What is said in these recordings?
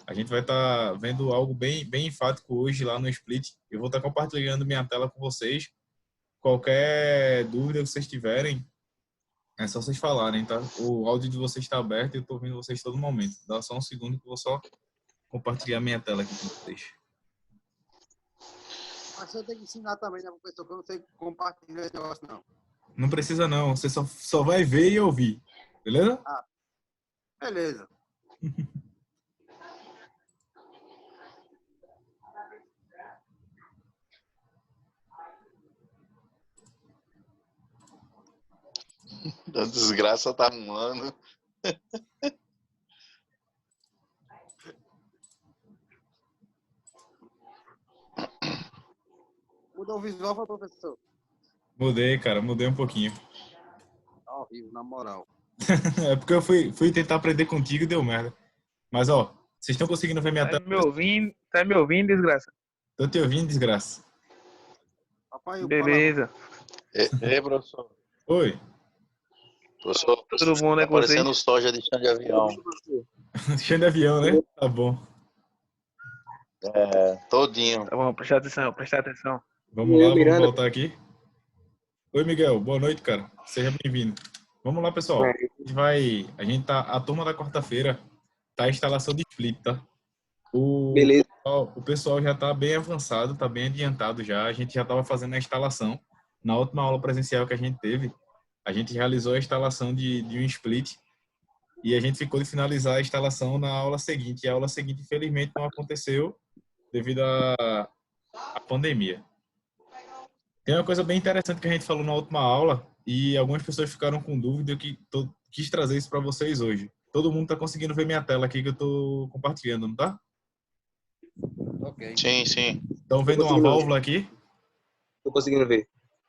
A gente vai estar vendo algo bem enfático hoje lá no Split. Eu vou estar compartilhando minha tela com vocês. Qualquer dúvida que vocês tiverem, é só vocês falarem, tá? O áudio de vocês está aberto e eu estou ouvindo vocês todo momento. Dá só um segundo que eu vou só compartilhar minha tela aqui com vocês. Mas você tem que ensinar também, né, professor, que eu não sei compartilhar esse negócio, não. Não precisa não, você só vai ver e ouvir, beleza? Ah, beleza. A desgraça tá arrumando. Mudou o visual, foi, professor? Mudei, cara, mudei um pouquinho. Tá horrível, na moral. É porque eu fui tentar aprender contigo e deu merda. Mas, ó, vocês estão conseguindo ver minha tela? Tá me ouvindo, desgraça? Tô te ouvindo, desgraça. Papai, Beleza. Ei, professor. Oi. Professor, Tudo bom, né, tá com vocês? parecendo soja de chão de avião. Chão de avião, né? Tá bom. É, todinho. Tá bom, prestar atenção. Vamos lá, vamos voltar aqui. Oi, Miguel. Boa noite, cara. Seja bem-vindo. Vamos lá, pessoal. A turma da quarta-feira tá a instalação de split, tá? Beleza. O pessoal já tá bem avançado, tá bem adiantado já. A gente já tava fazendo a instalação. Na última aula presencial que a gente teve, a gente realizou a instalação de um split e a gente ficou de finalizar a instalação na aula seguinte. E a aula seguinte, infelizmente, não aconteceu devido à pandemia. Tem uma coisa bem interessante que a gente falou na última aula e algumas pessoas ficaram com dúvida que quis trazer isso para vocês hoje. Todo mundo está conseguindo ver minha tela aqui que eu estou compartilhando, não tá? Ok. Sim, sim. Estão vendo uma válvula aqui? Tô conseguindo ver.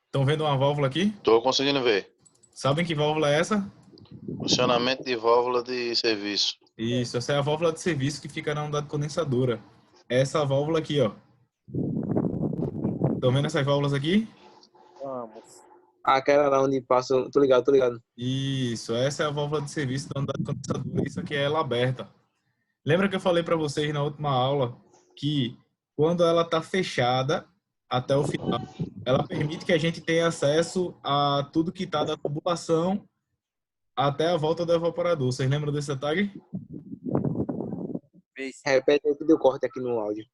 Estão vendo uma válvula aqui? Tô conseguindo ver. Sabem que válvula é essa? Funcionamento de válvula de serviço. Isso, essa é a válvula de serviço que fica na unidade condensadora. Essa válvula aqui, ó. Estão vendo essas válvulas aqui? Vamos. Aquela lá onde passa... Tô ligado. Isso, essa é a válvula de serviço da unidade condensadora. Isso aqui é ela aberta. Lembra que eu falei para vocês na última aula que quando ela está fechada até o final, ela permite que a gente tenha acesso a tudo que está da tubulação até a volta do evaporador. Vocês lembram desse detalhe? Repete aí que deu corte aqui no áudio.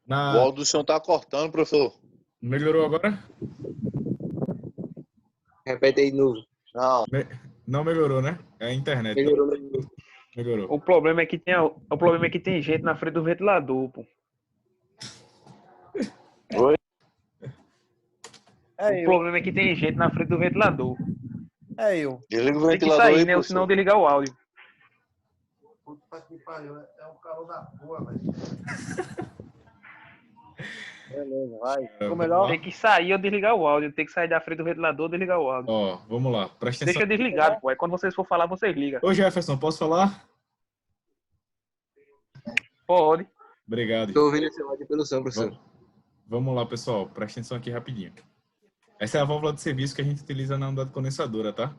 O áudio do senhor tá cortando, professor. Melhorou agora? Repete aí de novo. Não. Não melhorou, né? É a internet. Melhorou. O problema é que tem gente na frente do ventilador, pô. Oi? O problema é que tem gente na frente do ventilador. É eu. Desliga o Tem que ventilador sair, aí, né? Ou professor. senão desligar o áudio. Puta que pariu, é um calor da porra, velho. Beleza, vai. Ficou melhor? Tem que sair ou desligar o áudio. Tem que sair da frente do ventilador ou desligar o áudio. Ó, vamos lá. Presta atenção. Deixa desligado, pô. Aí quando vocês for falar, vocês ligam. Ô, Jefferson, posso falar? Pode. Obrigado. Tô ouvindo esse áudio pelo som, professor. Vamos lá, pessoal. Presta atenção aqui rapidinho. Essa é a válvula de serviço que a gente utiliza na unidade condensadora, tá?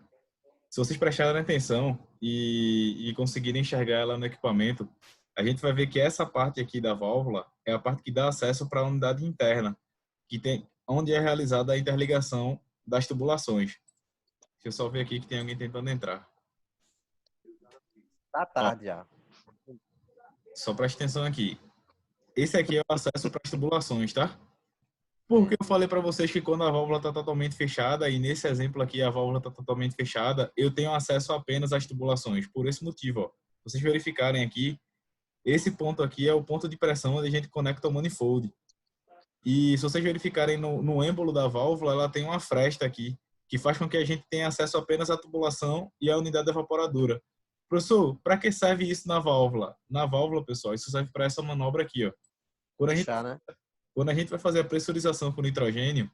Se vocês prestarem atenção e conseguirem enxergar ela no equipamento, a gente vai ver que essa parte aqui da válvula é a parte que dá acesso para a unidade interna, onde é realizada a interligação das tubulações. Deixa eu só ver aqui que tem alguém tentando entrar. Tá tarde já. Só preste atenção aqui. Esse aqui é o acesso para as tubulações, tá? Porque eu falei para vocês que quando a válvula está totalmente fechada, e nesse exemplo aqui a válvula está totalmente fechada, eu tenho acesso apenas às tubulações. Por esse motivo, ó, vocês verificarem aqui, esse ponto aqui é o ponto de pressão onde a gente conecta o manifold. E se vocês verificarem no êmbolo da válvula, ela tem uma fresta aqui, que faz com que a gente tenha acesso apenas à tubulação e à unidade evaporadora. Professor, para que serve isso na válvula? Na válvula, pessoal, isso serve para essa manobra aqui, ó. Quando a gente vai fazer a pressurização com nitrogênio,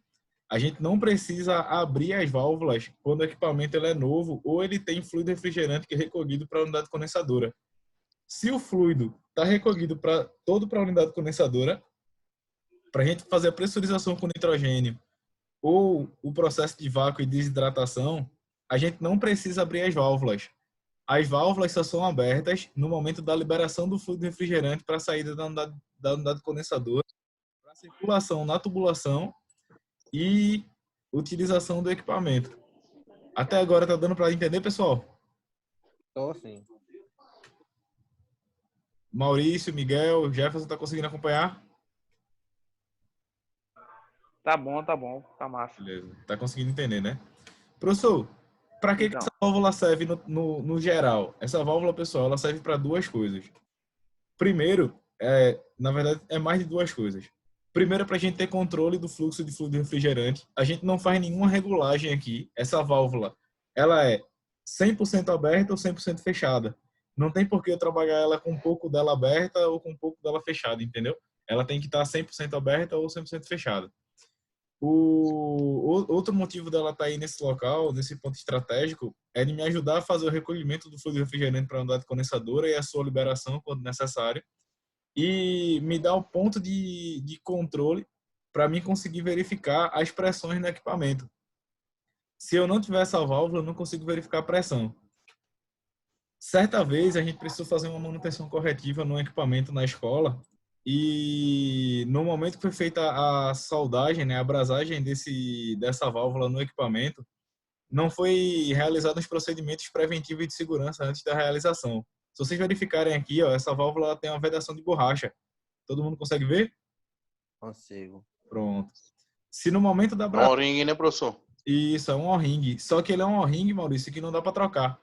a gente não precisa abrir as válvulas quando o equipamento ele é novo ou ele tem fluido refrigerante que é recolhido para a unidade condensadora. Se o fluido está recolhido todo para a unidade condensadora, para a gente fazer a pressurização com nitrogênio ou o processo de vácuo e desidratação, a gente não precisa abrir as válvulas. as válvulas só são abertas no momento da liberação do fluido refrigerante para a saída da unidade condensadora, para circulação na tubulação e utilização do equipamento. Até agora tá dando para entender, pessoal? Tô sim. Maurício, Miguel, Jefferson, tá conseguindo acompanhar? Tá bom, tá massa. Beleza. Tá conseguindo entender, né? Professor, para que Então. essa válvula serve no geral? Essa válvula, pessoal, ela serve para duas coisas. Primeiro, na verdade, é mais de duas coisas. Primeiro, é para a gente ter controle do fluxo de fluido refrigerante. A gente não faz nenhuma regulagem aqui. Essa válvula, ela é 100% aberta ou 100% fechada. Não tem por que eu trabalhar ela com um pouco dela aberta ou com um pouco dela fechada, entendeu? Ela tem que estar 100% aberta ou 100% fechada. O outro motivo dela estar aí nesse local, nesse ponto estratégico, é de me ajudar a fazer o recolhimento do fluido refrigerante para a unidade condensadora e a sua liberação quando necessário, e me dar o ponto de controle para mim conseguir verificar as pressões no equipamento. Se eu não tiver essa válvula, eu não consigo verificar a pressão. Certa vez, a gente precisou fazer uma manutenção corretiva no equipamento na escola, e no momento que foi feita a soldagem, né, a abrasagem dessa válvula no equipamento, não foi realizado os procedimentos preventivos e de segurança antes da realização. Se vocês verificarem aqui, ó, essa válvula ela tem uma vedação de borracha. Todo mundo consegue ver? Consigo. Pronto. Se no momento da É um O-ring, né, professor? Isso, é um O-ring. Só que ele é um O-ring, Maurício, que não dá para trocar.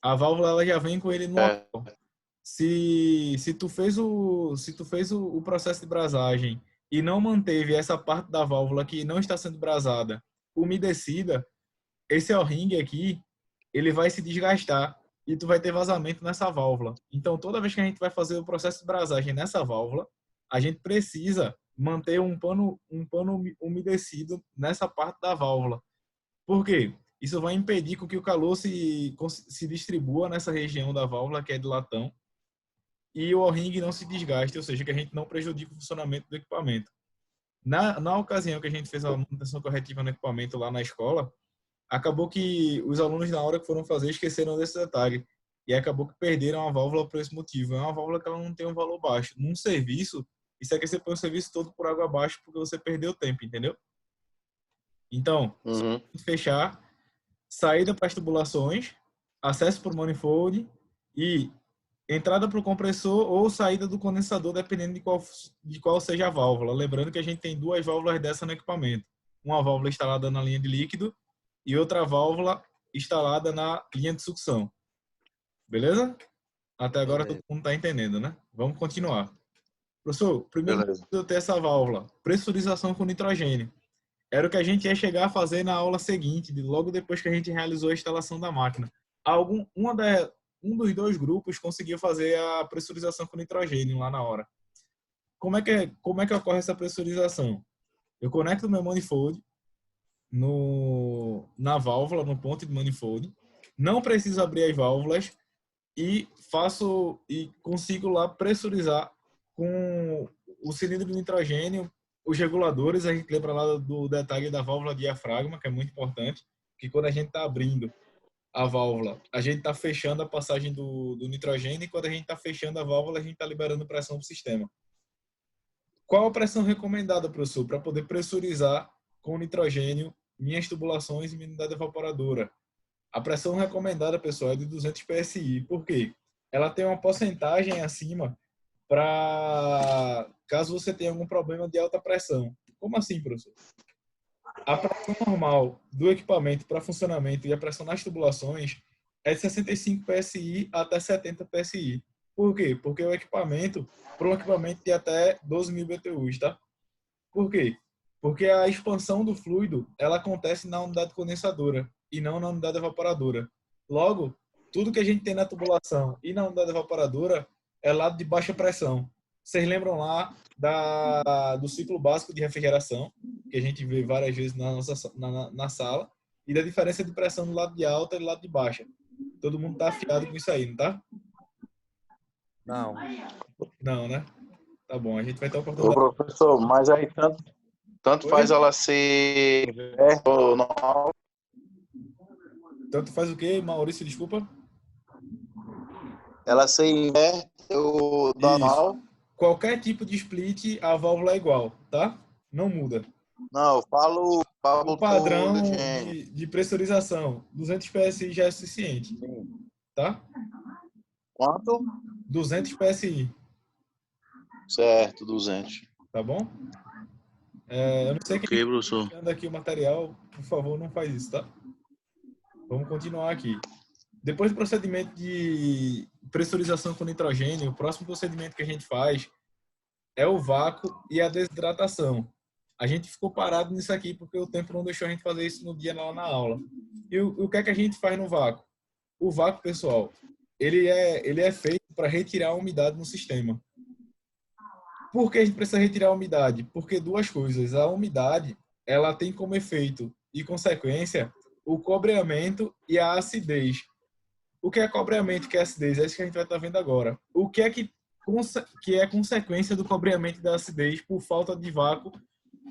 A válvula ela já vem com ele no local. Se tu fez o processo de brasagem e não manteve essa parte da válvula que não está sendo brasada umedecida, esse O-ring aqui, ele vai se desgastar e tu vai ter vazamento nessa válvula. Então, toda vez que a gente vai fazer o processo de brasagem nessa válvula, a gente precisa manter um pano umedecido nessa parte da válvula. Por quê? Isso vai impedir que o calor se distribua nessa região da válvula, que é de latão, e o O-ring não se desgaste, ou seja, que a gente não prejudique o funcionamento do equipamento. Na ocasião que a gente fez a manutenção corretiva no equipamento lá na escola, acabou que os alunos, na hora que foram fazer, esqueceram desse detalhe. E acabou que perderam a válvula por esse motivo. É uma válvula que ela não tem um valor baixo. Num serviço, isso aqui você põe o serviço todo por água abaixo porque você perdeu tempo, entendeu? Então, fechar, saída para as tubulações, acesso para o manifold e entrada para o compressor ou saída do condensador, dependendo de qual seja a válvula. Lembrando que a gente tem duas válvulas dessa no equipamento. Uma válvula instalada na linha de líquido e outra válvula instalada na linha de sucção. Beleza? Até agora todo mundo está entendendo, né? Vamos continuar. Professor, primeiro eu ter essa válvula, pressurização com nitrogênio. Era o que a gente ia chegar a fazer na aula seguinte, logo depois que a gente realizou a instalação da máquina. Um dos dois grupos conseguiu fazer a pressurização com nitrogênio lá na hora. Como é que ocorre essa pressurização? Eu conecto o meu manifold na válvula, no ponto de manifold. Não preciso abrir as válvulas e consigo lá pressurizar com o cilindro de nitrogênio, os reguladores. A gente lembra lá do detalhe da válvula diafragma, que é muito importante, que quando a gente está abrindo a válvula, a gente está fechando a passagem do nitrogênio, e quando a gente está fechando a válvula, a gente está liberando pressão para o sistema. Qual a pressão recomendada, professor, para poder pressurizar com nitrogênio minhas tubulações e minha unidade evaporadora? A pressão recomendada, pessoal, é de 200 PSI. Por quê? Ela tem uma porcentagem acima para caso você tenha algum problema de alta pressão. Como assim, professor? A pressão normal do equipamento para funcionamento e a pressão nas tubulações é de 65 PSI até 70 PSI. Por quê? Porque o equipamento, para um equipamento de até 12.000 BTUs, tá? Por quê? Porque a expansão do fluido, ela acontece na unidade condensadora e não na unidade evaporadora. Logo, tudo que a gente tem na tubulação e na unidade evaporadora é lado de baixa pressão. Vocês lembram lá do ciclo básico de refrigeração, que a gente vê várias vezes na sala, e da diferença de pressão do lado de alta e do lado de baixa. Todo mundo tá afiado com isso aí, não tá? Não. Não, né? Tá bom, a gente vai ter a oportunidade. Ô, professor, mas aí tanto faz ela ser normal. Tanto faz o quê, Maurício? Desculpa. Ela se inverte o normal. Qualquer tipo de split, a válvula é igual, tá? Não muda. Não, eu falo O do padrão gênio. de pressurização, 200 PSI já é suficiente, tá? Quanto? 200 PSI, Certo, 200. tá bom? Eu não sei quem Ok, professor. está aqui o material, por favor, não faz isso, tá? Vamos continuar aqui. Depois do procedimento de pressurização com nitrogênio, o próximo procedimento que a gente faz é o vácuo e a desidratação. A gente ficou parado nisso aqui porque o tempo não deixou a gente fazer isso no dia lá na aula. E o que é que a gente faz no vácuo? O vácuo, pessoal, ele é feito para retirar a umidade no sistema. Por que a gente precisa retirar a umidade? Porque duas coisas. A umidade, ela tem como efeito e consequência o cobreamento e a acidez. O que é cobreamento e o que é acidez? É isso que a gente vai estar vendo agora. O que é consequência do cobreamento e da acidez por falta de vácuo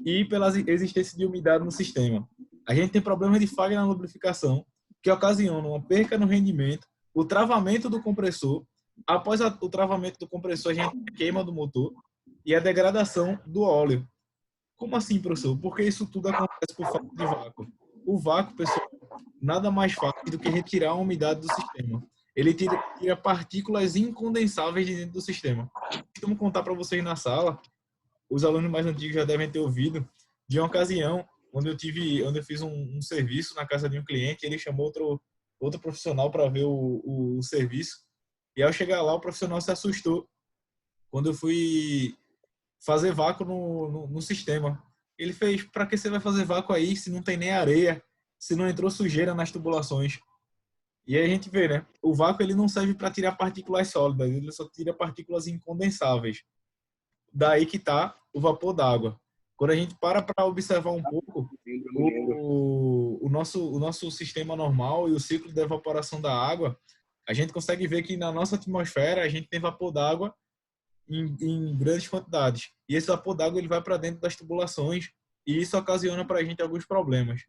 e pela existência de umidade no sistema? A gente tem problemas de falha na lubrificação, que ocasionam uma perca no rendimento, o travamento do compressor. Após o travamento do compressor, a gente tem a queima do motor e a degradação do óleo. Como assim, professor? Porque isso tudo acontece por falta de vácuo. O vácuo, pessoal, nada mais faz do que retirar a umidade do sistema. Ele tira partículas incondensáveis de dentro do sistema. Vamos contar para vocês na sala, os alunos mais antigos já devem ter ouvido, de uma ocasião onde eu fiz um serviço na casa de um cliente, ele chamou outro profissional para ver o serviço, e ao chegar lá o profissional se assustou quando eu fui fazer vácuo no sistema. Ele fez: para que você vai fazer vácuo aí se não tem nem areia, se não entrou sujeira nas tubulações? E aí a gente vê, né? O vácuo ele não serve para tirar partículas sólidas, ele só tira partículas incondensáveis. Daí que tá o vapor d'água. Quando a gente para observar um pouco o nosso sistema normal e o ciclo de evaporação da água, a gente consegue ver que na nossa atmosfera a gente tem vapor d'água em grandes quantidades. E esse vapor d'água ele vai para dentro das tubulações e isso ocasiona para a gente alguns problemas.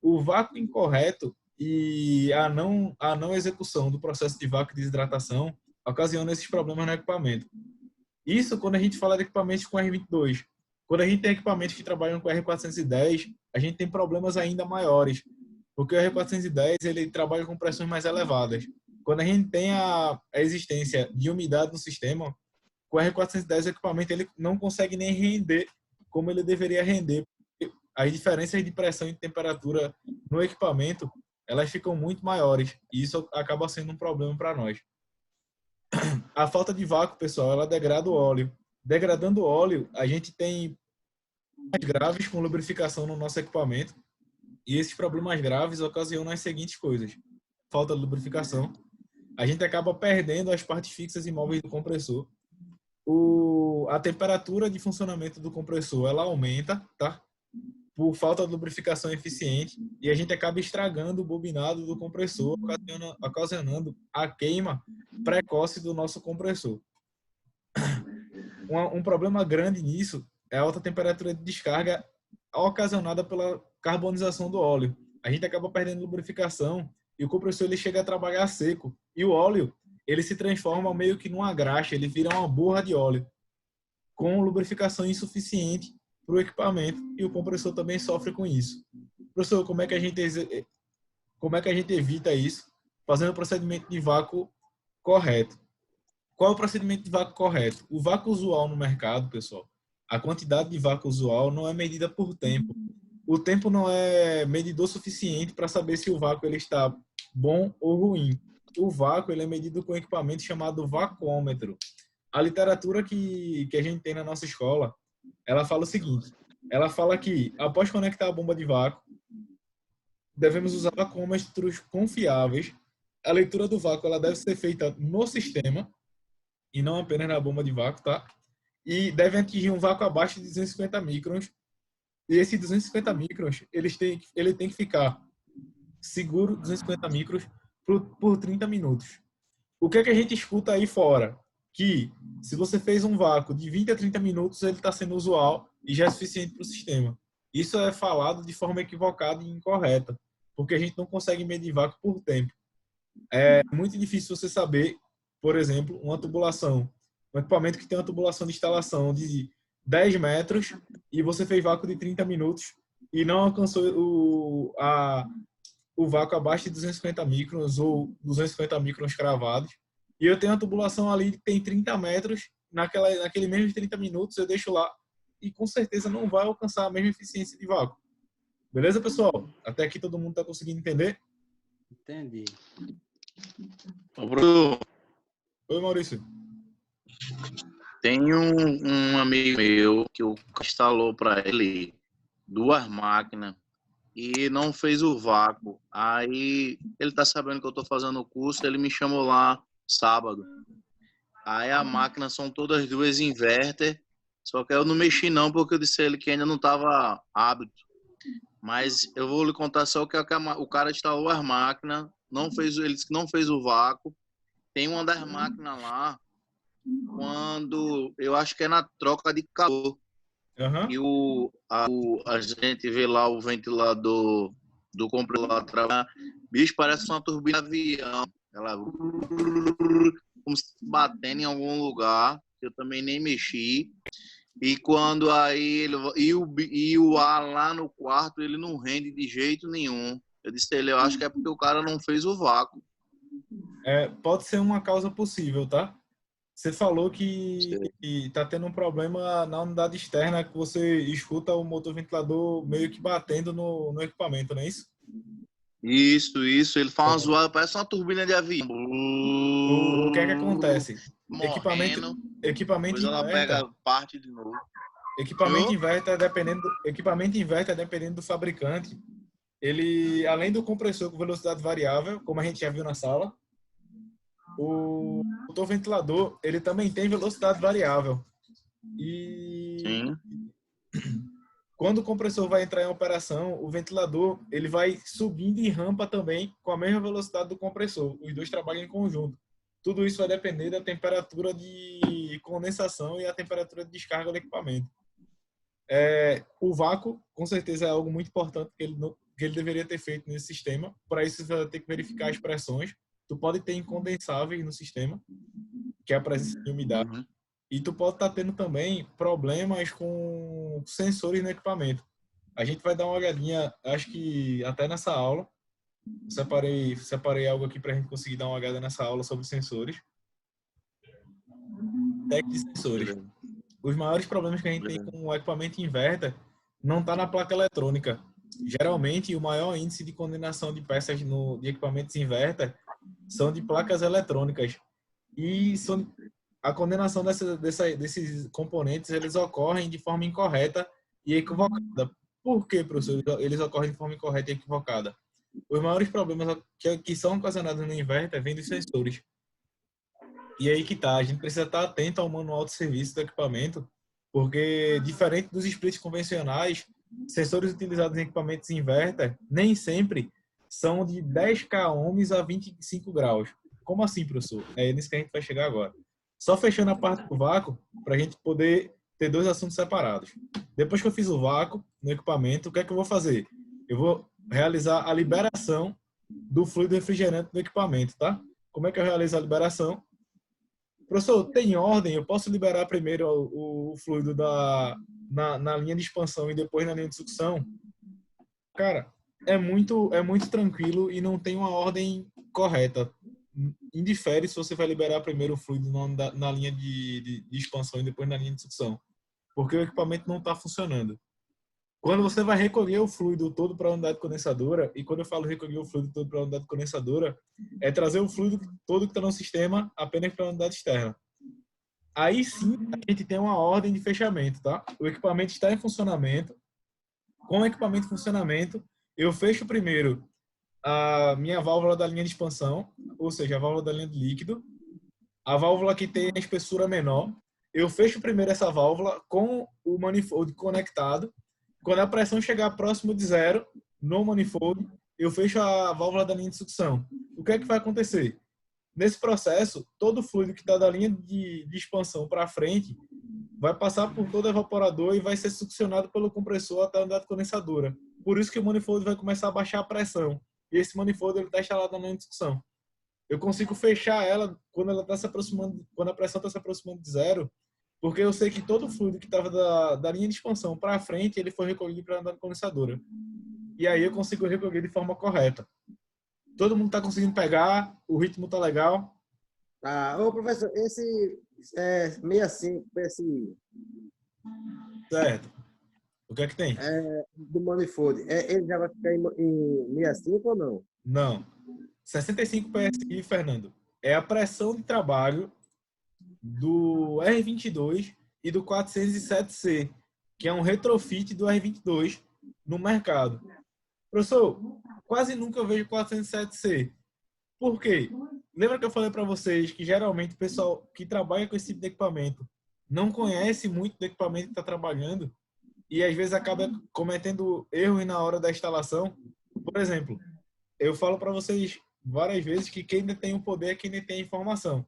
O vácuo incorreto e a não execução do processo de vácuo e desidratação ocasiona esses problemas no equipamento. Isso quando a gente fala de equipamentos com R22. Quando a gente tem equipamentos que trabalham com R410, a gente tem problemas ainda maiores, porque o R410 ele trabalha com pressões mais elevadas. Quando a gente tem a existência de umidade no sistema, com o R410 o equipamento ele não consegue nem render como ele deveria render. As diferenças de pressão e de temperatura no equipamento, elas ficam muito maiores, e isso acaba sendo um problema para nós. A falta de vácuo, pessoal, ela degrada o óleo. Degradando o óleo, a gente tem problemas graves com lubrificação no nosso equipamento, e esses problemas graves ocasionam as seguintes coisas: falta de lubrificação, a gente acaba perdendo as partes fixas e móveis do compressor, a temperatura de funcionamento do compressor ela aumenta, tá? Por falta de lubrificação eficiente, e a gente acaba estragando o bobinado do compressor, ocasionando a queima precoce do nosso compressor. Um problema grande nisso é a alta temperatura de descarga ocasionada pela carbonização do óleo. A gente acaba perdendo lubrificação e o compressor ele chega a trabalhar seco. E o óleo ele se transforma meio que numa graxa, ele vira uma borra de óleo, com lubrificação insuficiente para o equipamento, e o compressor também sofre com isso. Professor, como é que a gente evita isso? Fazendo o procedimento de vácuo correto. Qual é o procedimento de vácuo correto? O vácuo usual no mercado, pessoal, a quantidade de vácuo usual não é medida por tempo. O tempo não é medidor suficiente para saber se o vácuo ele está bom ou ruim. O vácuo ele é medido com um equipamento chamado vacuômetro. A literatura que a gente tem na nossa escola, ela fala o seguinte: ela fala que após conectar a bomba de vácuo, devemos usar vacuômetros confiáveis. A leitura do vácuo ela deve ser feita no sistema e não apenas na bomba de vácuo, tá? E deve atingir um vácuo abaixo de 250 microns. E esse 250 microns, ele tem que ficar seguro 250 microns por 30 minutos. O que é que a gente escuta aí fora? Que se você fez um vácuo de 20 a 30 minutos, ele está sendo usual e já é suficiente para o sistema. Isso é falado de forma equivocada e incorreta, porque a gente não consegue medir vácuo por tempo. É muito difícil você saber por exemplo, uma tubulação, um equipamento que tem uma tubulação de instalação de 10 metros e você fez vácuo de 30 minutos e não alcançou o vácuo abaixo de 250 microns ou 250 microns cravados, e eu tenho uma tubulação ali que tem 30 metros, naquele mesmo 30 minutos eu deixo lá e com certeza não vai alcançar a mesma eficiência de vácuo. Beleza, pessoal? Até aqui todo mundo está conseguindo entender? Entendi. Ô, Bruno, Oi, Maurício. tem um amigo meu que o cara instalou para ele 2 máquinas e não fez o vácuo. Aí ele tá sabendo que eu tô fazendo o curso, ele me chamou lá sábado. Aí a máquina são todas 2 inverter, só que eu não mexi não, porque eu disse a ele que ainda não tava hábito. Mas eu vou lhe contar só o que o cara instalou as máquinas, ele disse que não fez o vácuo. Tem uma das máquinas lá, quando eu acho que é na troca de calor. Uhum. E a gente vê lá o ventilador do compressor lá trabalhar. Bicho, parece uma turbina de avião. Ela como se batendo em algum lugar. Eu também nem mexi. E quando aí o ar lá no quarto, ele não rende de jeito nenhum. Eu disse a ele, eu acho que é porque o cara não fez o vácuo. Pode ser uma causa possível, tá? Você falou que está tendo um problema na unidade externa, que você escuta o motor ventilador meio que batendo no equipamento, não é isso? Isso. Ele faz uma zoada, parece uma turbina de avião. O que é que acontece? Morrendo, Equipamento depois ela inverter. pega parte de novo. Equipamento inverter, dependendo do fabricante, ele, além do compressor com velocidade variável, como a gente já viu na sala, o motor ventilador, ele também tem velocidade variável. E Sim. quando o compressor vai entrar em operação, o ventilador, ele vai subindo em rampa também com a mesma velocidade do compressor. Os dois trabalham em conjunto. Tudo isso vai depender da temperatura de condensação e a temperatura de descarga do equipamento. O vácuo, com certeza, é algo muito importante que ele deveria ter feito nesse sistema. Para isso, você vai ter que verificar as pressões. Tu pode ter incondensáveis no sistema, que é a presença de umidade. Uhum. E tu pode estar tendo também problemas com sensores no equipamento. A gente vai dar uma olhadinha, acho que até nessa aula. Separei algo aqui para a gente conseguir dar uma olhada nessa aula sobre sensores. Técnica de sensores. Os maiores problemas que a gente tem com o equipamento inverter não está na placa eletrônica. Geralmente, o maior índice de condenação de peças de equipamentos inverter são de placas eletrônicas. E a condenação desses componentes, eles ocorrem de forma incorreta e equivocada. Por que, professor, eles ocorrem de forma incorreta e equivocada? Os maiores problemas que são ocasionados no inverter vêm dos sensores. E aí que tá, a gente precisa estar atento ao manual de serviço do equipamento, porque diferente dos splits convencionais, sensores utilizados em equipamentos inverter nem sempre são de 10 k ohms a 25 graus. Como assim, professor? É nisso que a gente vai chegar agora. Só fechando a parte do vácuo, para a gente poder ter 2 assuntos separados. Depois que eu fiz o vácuo no equipamento, o que é que eu vou fazer? Eu vou realizar a liberação do fluido refrigerante do equipamento, tá? Como é que eu realizo a liberação? Professor, tem ordem? Eu posso liberar primeiro o fluido na linha de expansão e depois na linha de sucção? Cara, é muito tranquilo e não tem uma ordem correta. Indifere se você vai liberar primeiro o fluido na linha de expansão e depois na linha de sucção, porque o equipamento não está funcionando. Quando você vai recolher o fluido todo para a unidade condensadora, e quando eu falo recolher o fluido todo para a unidade condensadora, é trazer o fluido todo que está no sistema apenas para a unidade externa. Aí sim a gente tem uma ordem de fechamento, tá? O equipamento está em funcionamento. Com o equipamento em funcionamento, eu fecho primeiro a minha válvula da linha de expansão, ou seja, a válvula da linha de líquido, a válvula que tem a espessura menor. Eu fecho primeiro essa válvula com o manifold conectado. Quando a pressão chegar próximo de 0 no manifold, eu fecho a válvula da linha de sucção. O que é que vai acontecer? Nesse processo, todo o fluido que está da linha de expansão para frente vai passar por todo o evaporador e vai ser succionado pelo compressor até a unidade condensadora. Por isso que o manifold vai começar a baixar a pressão. E esse manifold está instalado na linha de sucção. eu consigo fechar ela quando ela está se aproximando, quando a pressão está se aproximando de zero, porque eu sei que todo o fluido que estava da linha de expansão para frente, ele foi recolhido para andar na condensadora. E aí eu consigo recolher de forma correta. Todo mundo está conseguindo pegar, o ritmo está legal. Ô, professor, esse 65 PSI Certo. O que é que tem? do manifold, ele já vai ficar em 65 ou não? Não. 65 PSI, Fernando, é a pressão de trabalho do R22 e do 407C, que é um retrofit do R22 no mercado. Professor, quase nunca eu vejo 407C. Por quê? Lembra que eu falei para vocês que geralmente o pessoal que trabalha com esse tipo de equipamento não conhece muito do equipamento que está trabalhando e às vezes acaba cometendo erros na hora da instalação? Por exemplo, eu falo para vocês várias vezes que quem detém o poder é quem detém a informação.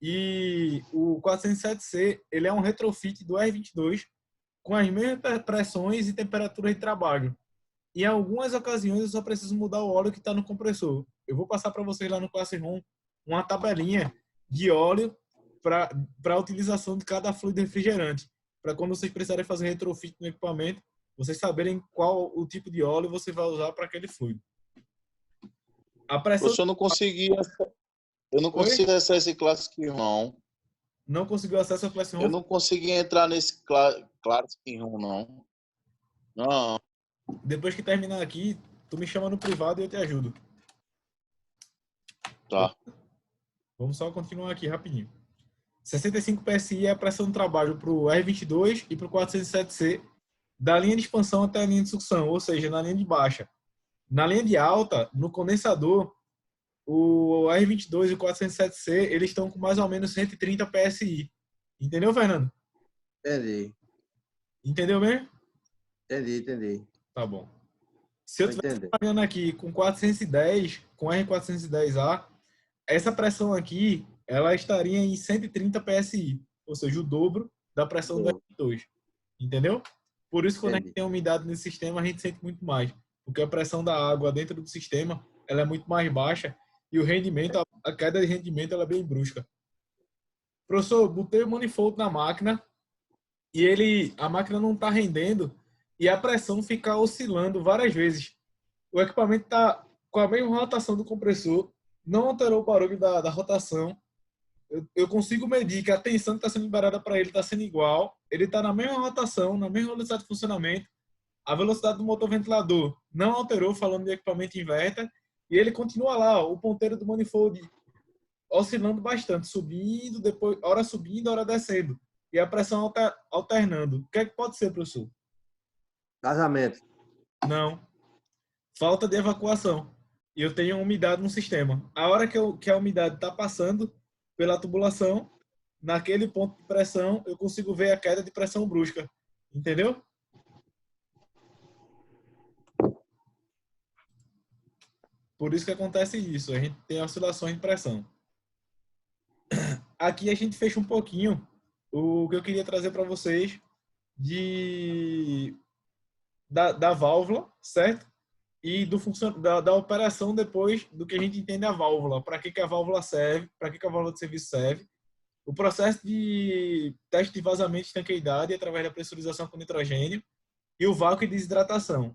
E o 407C, ele é um retrofit do R22 com as mesmas pressões e temperaturas de trabalho. Em algumas ocasiões eu só preciso mudar o óleo que está no compressor. Eu vou passar para vocês lá no Classroom uma tabelinha de óleo para a utilização de cada fluido refrigerante, para quando vocês precisarem fazer retrofit no equipamento, vocês saberem qual o tipo de óleo você vai usar para aquele fluido. A pressão... Eu não consegui acessar esse Classic Room. Não conseguiu acesso ao Classroom? Eu não consegui entrar nesse Classic Room, não. Não. Depois que terminar aqui, tu me chama no privado e eu te ajudo. Tá. Vamos só continuar aqui rapidinho. 65 PSI é a pressão de trabalho para o R22 e para o 407C, da linha de expansão até a linha de sucção, ou seja, na linha de baixa. Na linha de alta, no condensador, o R22 e o 407C, eles estão com mais ou menos 130 PSI. Entendeu, Fernando? Entendi. Entendeu mesmo? Entendi. Tá bom. Se eu estiver trabalhando aqui com 410, com R410A, essa pressão aqui, ela estaria em 130 PSI, ou seja, o dobro da pressão do R2. Entendeu? Por isso, quando a gente tem umidade nesse sistema, a gente sente muito mais. Porque a pressão da água dentro do sistema, ela é muito mais baixa e o rendimento, a queda de rendimento, ela é bem brusca. Professor, botei o manifold na máquina e a máquina não está rendendo e a pressão fica oscilando várias vezes. O equipamento está com a mesma rotação do compressor, não alterou o barulho da rotação. Eu consigo medir que a tensão que está sendo liberada para ele está sendo igual. Ele está na mesma rotação, na mesma velocidade de funcionamento. A velocidade do motor ventilador não alterou, falando de equipamento inverter. E ele continua lá, o ponteiro do manifold oscilando bastante, subindo, depois hora subindo, hora descendo. E a pressão alternando. O que é que pode ser, professor? Vazamento. Não. Falta de evacuação. E eu tenho umidade no sistema. A hora que a umidade está passando pela tubulação, naquele ponto de pressão, eu consigo ver a queda de pressão brusca. Entendeu? Por isso que acontece isso. A gente tem oscilações de pressão. Aqui a gente fecha um pouquinho o que eu queria trazer para vocês da válvula, certo? E da operação depois do que a gente entende a válvula. Para que a válvula serve, para que a válvula de serviço serve. O processo de teste de vazamento de estanqueidade através da pressurização com nitrogênio e o vácuo e desidratação.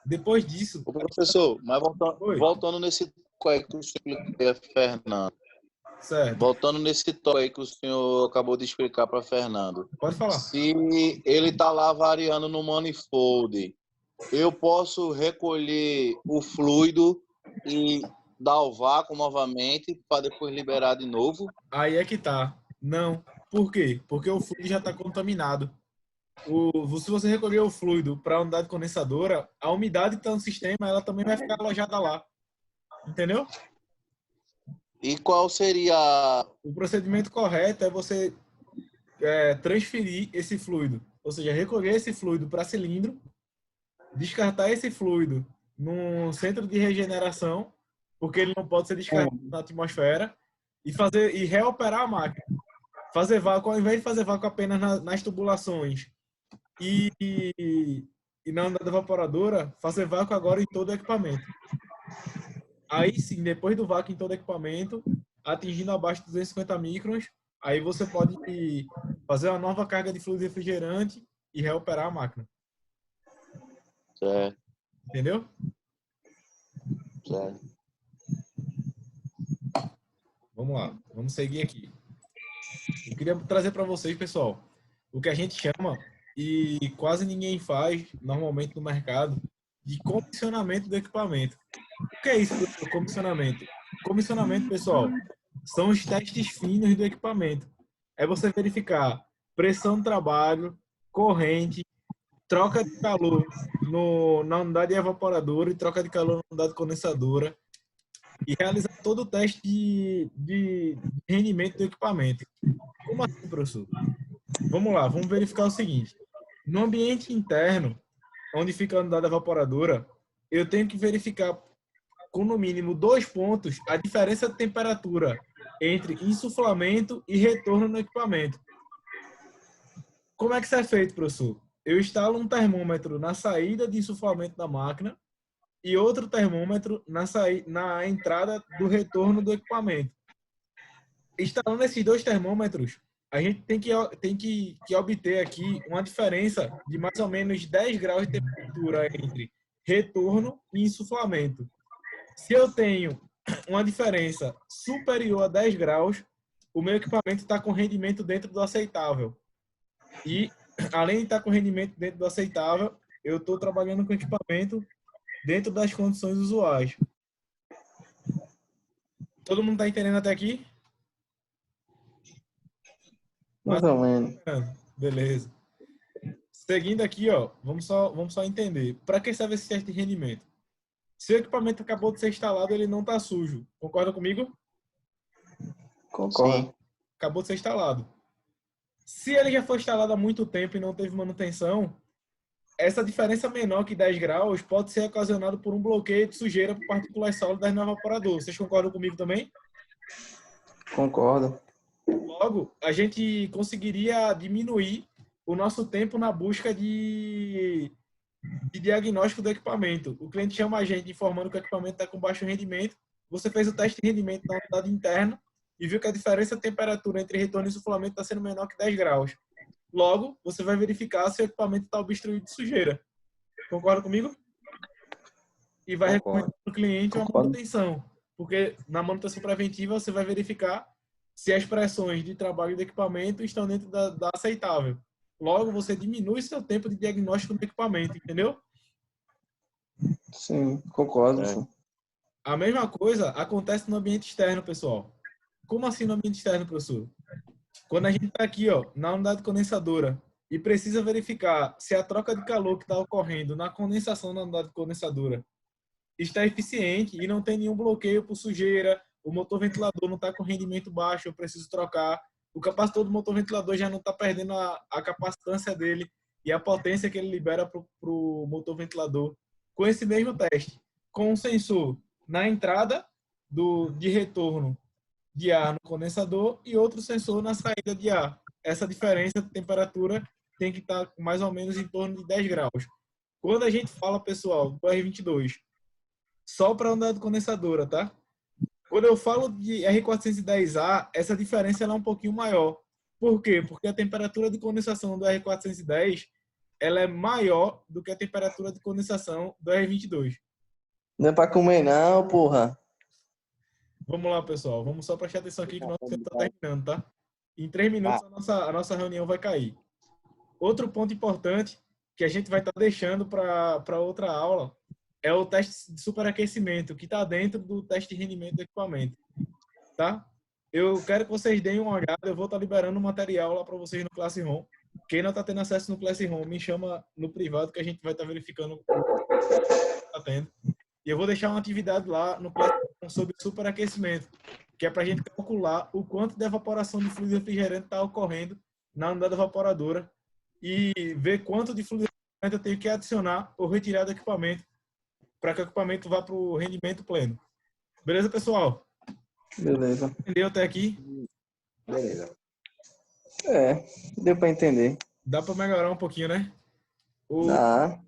Depois disso... Ô, professor, mas voltando nesse tópico aí que o senhor explica, Fernando. Certo. Voltando nesse tópico aí que o senhor acabou de explicar para Fernando. Pode falar. Se ele está lá variando no manifold, eu posso recolher o fluido e dar o vácuo novamente para depois liberar de novo? Aí é que tá. Não. Por quê? Porque o fluido já está contaminado. Se você recolher o fluido para a unidade condensadora, a umidade que está no sistema, ela também vai ficar alojada lá. Entendeu? E qual seria... O procedimento correto é você transferir esse fluido. Ou seja, recolher esse fluido para cilindro, descartar esse fluido num centro de regeneração, porque ele não pode ser descartado na atmosfera, e reoperar a máquina. Fazer vácuo, ao invés de fazer vácuo apenas nas tubulações e na unidade evaporadora, fazer vácuo agora em todo o equipamento. Aí sim, depois do vácuo em todo equipamento, atingindo abaixo de 250 microns, aí você pode fazer uma nova carga de fluido refrigerante e reoperar a máquina. Certo, Entendeu? certo. Vamos lá, vamos seguir aqui. Eu queria trazer para vocês, pessoal, o que a gente chama, e quase ninguém faz normalmente no mercado, de comissionamento do equipamento. O que é isso, professor? Comissionamento? Comissionamento, pessoal, são os testes finos do equipamento. É você verificar pressão do trabalho, corrente, troca de calor na unidade evaporadora e troca de calor na unidade condensadora e realizar todo o teste de rendimento do equipamento. Como assim, professor? Vamos lá, vamos verificar o seguinte. No ambiente interno, onde fica a unidade evaporadora, eu tenho que verificar com no mínimo 2 pontos a diferença de temperatura entre insuflamento e retorno no equipamento. Como é que isso é feito, professor? Eu instalo um termômetro na saída de insuflamento da máquina e outro termômetro na entrada do retorno do equipamento. Instalando esses dois termômetros, a gente tem que obter aqui uma diferença de mais ou menos 10 graus de temperatura entre retorno e insuflamento. Se eu tenho uma diferença superior a 10 graus, o meu equipamento está com rendimento dentro do aceitável. E, além de estar com rendimento dentro do aceitável, eu estou trabalhando com equipamento dentro das condições usuais. Todo mundo está entendendo até aqui? Mais ou menos. Beleza. Seguindo aqui, ó, vamos só entender. Para que serve esse teste de rendimento? Se o equipamento acabou de ser instalado, ele não está sujo. Concorda comigo? Concordo. Sim. Acabou de ser instalado. Se ele já foi instalado há muito tempo e não teve manutenção, essa diferença menor que 10 graus pode ser ocasionada por um bloqueio de sujeira por partículas sólidas no evaporador. Vocês concordam comigo também? Concordo. Logo, a gente conseguiria diminuir o nosso tempo na busca de diagnóstico do equipamento. O cliente chama a gente informando que o equipamento está com baixo rendimento. Você fez o teste de rendimento na unidade interna e viu que a diferença de temperatura entre retorno e insuflamento está sendo menor que 10 graus. Logo, você vai verificar se o equipamento está obstruído de sujeira. Concorda comigo? E vai recomendar para o cliente uma manutenção. Porque na manutenção preventiva você vai verificar se as pressões de trabalho do equipamento estão dentro da aceitável. Logo, você diminui seu tempo de diagnóstico do equipamento, entendeu? Sim, concordo. Sim. A mesma coisa acontece no ambiente externo, pessoal. Como assim no ambiente externo, professor? Quando a gente está aqui, ó, na unidade condensadora e precisa verificar se a troca de calor que está ocorrendo na condensação na unidade condensadora está eficiente e não tem nenhum bloqueio por sujeira, o motor ventilador não está com rendimento baixo, eu preciso trocar, o capacitor do motor ventilador já não está perdendo a capacitância dele e a potência que ele libera para o motor ventilador. Com esse mesmo teste, com um sensor na entrada de retorno de ar no condensador e outro sensor na saída de ar. Essa diferença de temperatura tem que estar mais ou menos em torno de 10 graus. Quando a gente fala, pessoal, do R22, só para a unidade condensadora, tá? Quando eu falo de R410A, essa diferença ela é um pouquinho maior. Por quê? Porque a temperatura de condensação do R410 ela é maior do que a temperatura de condensação do R22. Não é para comer não, porra. Vamos lá, pessoal. Vamos só prestar atenção aqui que o nosso tempo está terminando, tá? Em 3 minutos a nossa reunião vai cair. Outro ponto importante que a gente vai estar deixando para outra aula é o teste de superaquecimento, que está dentro do teste de rendimento do equipamento, tá? Eu quero que vocês deem uma olhada, eu vou estar liberando o material lá para vocês no Classroom. Quem não está tendo acesso no Classroom, me chama no privado que a gente vai estar verificando o que está tendo. E eu vou deixar uma atividade lá no Classroom sobre superaquecimento, que é para a gente calcular o quanto de evaporação de fluido refrigerante está ocorrendo na unidade evaporadora e ver quanto de fluido refrigerante eu tenho que adicionar ou retirar do equipamento para que o equipamento vá para o rendimento pleno. Beleza, pessoal? Beleza. Entendeu até aqui? Beleza. É, deu para entender. Dá para melhorar um pouquinho, né? Dá.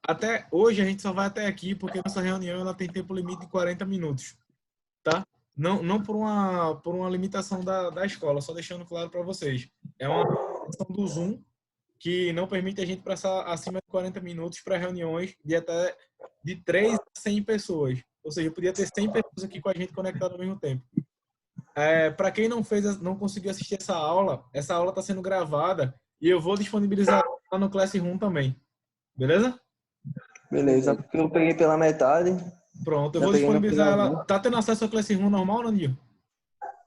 até hoje a gente só vai até aqui porque nossa reunião ela tem tempo limite de 40 minutos, tá? Não por uma limitação da escola, só deixando claro para vocês. É uma limitação do Zoom que não permite a gente passar acima de 40 minutos para reuniões de até de 3 a 100 pessoas. Ou seja, eu podia ter 100 pessoas aqui com a gente conectadas ao mesmo tempo. Para quem não conseguiu assistir essa aula está sendo gravada e eu vou disponibilizar lá no Classroom também. Beleza? Beleza, porque eu peguei pela metade. Pronto, eu Já vou peguei no disponibilizar ela. finalzinho. Tá tendo acesso ao Classroom normal, Nandinho?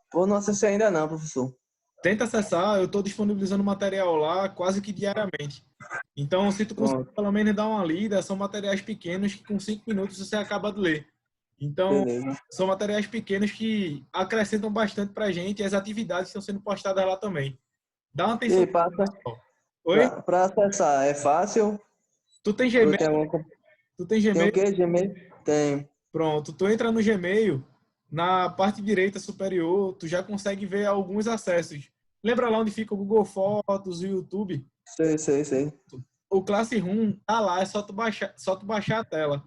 Pô, não acessei ainda não, professor. Tenta acessar, eu estou disponibilizando material lá quase que diariamente. Então, se tu conseguir Pronto. pelo menos dar uma lida, são materiais pequenos que com 5 minutos você acaba de ler. Então, Beleza. são materiais pequenos que acrescentam bastante pra gente e as atividades estão sendo postadas lá também. Dá uma E atenção. aí, passa. Oi? Pra acessar, é fácil? Tu tem Ou Gmail? tem alguma... Tu tem Tem o Gmail? quê? Gmail? Tem. Pronto, tu entra no Gmail, na parte direita superior, tu já consegue ver alguns acessos. Lembra lá onde fica o Google Fotos, o YouTube? Sei. O Classroom tá lá, é só tu baixar a tela.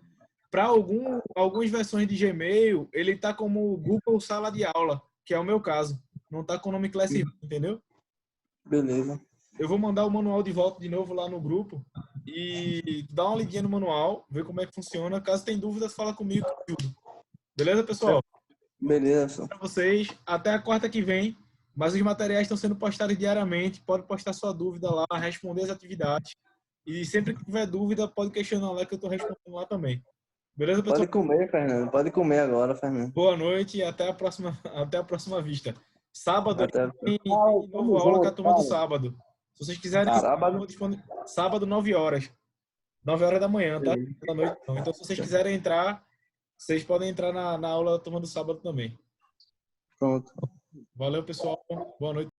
Para algumas versões de Gmail, ele tá como Google Sala de Aula, que é o meu caso. Não tá com o nome Classroom, entendeu? Beleza. Eu vou mandar o manual de volta de novo lá no grupo e dá uma lidinha no manual, ver como é que funciona. Caso tenha dúvidas, fala comigo que eu ajudo. Beleza, pessoal? Beleza, professor. Para vocês, até a quarta que vem. Mas os materiais estão sendo postados diariamente. Pode postar sua dúvida lá, responder as atividades. E sempre que tiver dúvida, pode questionar lá que eu estou respondendo lá também. Beleza, pessoal? Pode comer, Fernando. Pode comer agora, Fernando. Boa noite e até a próxima vista. Sábado Até. tem novo aula com a turma do sábado. Se vocês quiserem, Sábado? sábado 9 horas. 9 horas da manhã, tá? Da noite não. Então, se vocês quiserem entrar, vocês podem entrar na aula da turma do sábado também. Pronto. Valeu, pessoal. Boa noite.